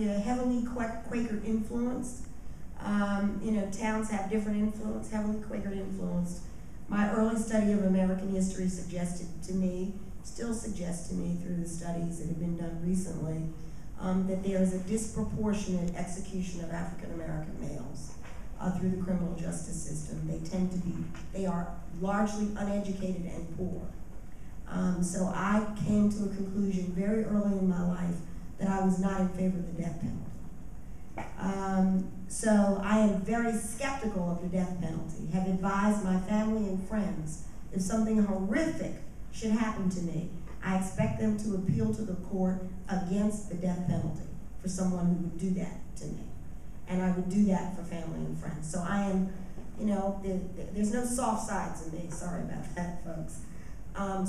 Heavily Quaker influenced. You know, towns have different influence, heavily Quaker influenced. My early study of American history suggested to me, still suggests to me through the studies that have been done recently, that there is a disproportionate execution of African American males through the criminal justice system. They are largely uneducated and poor. So I came to a conclusion very early in my life that I was not in favor of the death penalty. So I am very skeptical of the death penalty, have advised my family and friends if something horrific should happen to me, I expect them to appeal to the court against the death penalty for someone who would do that to me. And I would do that for family and friends. So I am, you know, there's no soft sides in me, sorry about that, folks.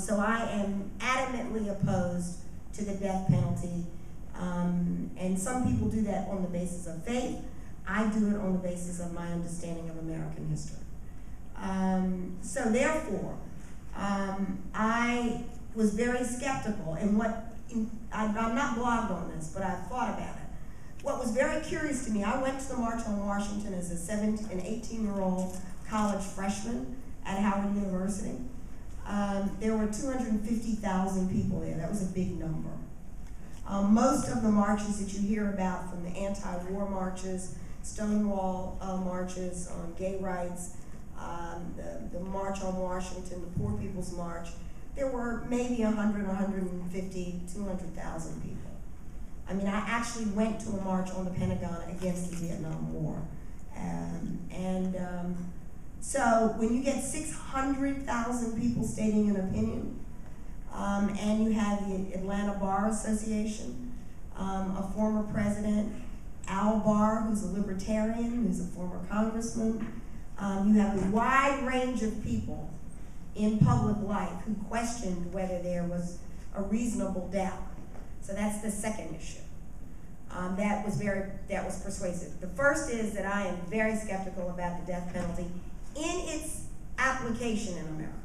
So I am adamantly opposed to the death penalty. And some people do that on the basis of faith. I do it on the basis of my understanding of American history. So therefore, I was very skeptical, and I'm not blogged on this, but I've thought about it. What was very curious to me, I went to the March on Washington as an 18-year-old college freshman at Howard University. There were 250,000 people there. That was a big number. Most of the marches that you hear about, from the anti-war marches, Stonewall marches on gay rights, the March on Washington, the Poor People's March, there were maybe 100, 150, 200,000 people. I mean, I actually went to a march on the Pentagon against the Vietnam War. So when you get 600,000 people stating an opinion, and you have the Atlanta Bar Association, a former president, Al Barr, who's a libertarian, who's a former congressman. You have a wide range of people in public life who questioned whether there was a reasonable doubt. So that's the second issue. That was persuasive. The first is that I am very skeptical about the death penalty in its application in America.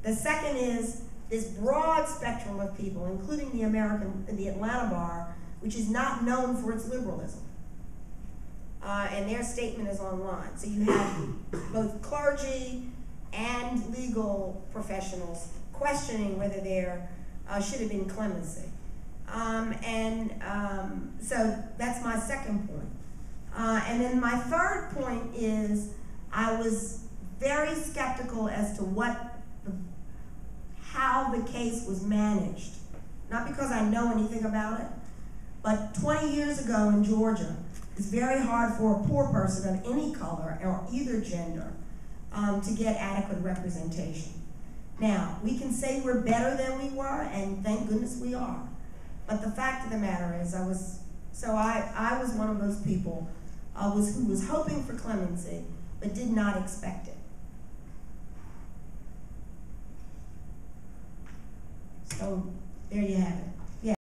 The second is this broad spectrum of people, including the Atlanta Bar, which is not known for its liberalism. And their statement is online. So you have both clergy and legal professionals questioning whether there should have been clemency. So that's my second point. And then my third point is I was very skeptical as to how the case was managed. Not because I know anything about it, but 20 years ago in Georgia, it's very hard for a poor person of any color or either gender to get adequate representation. Now, we can say we're better than we were, and thank goodness we are. But the fact of the matter is, I was one of those people who was hoping for clemency, but did not expect it. So there you have it.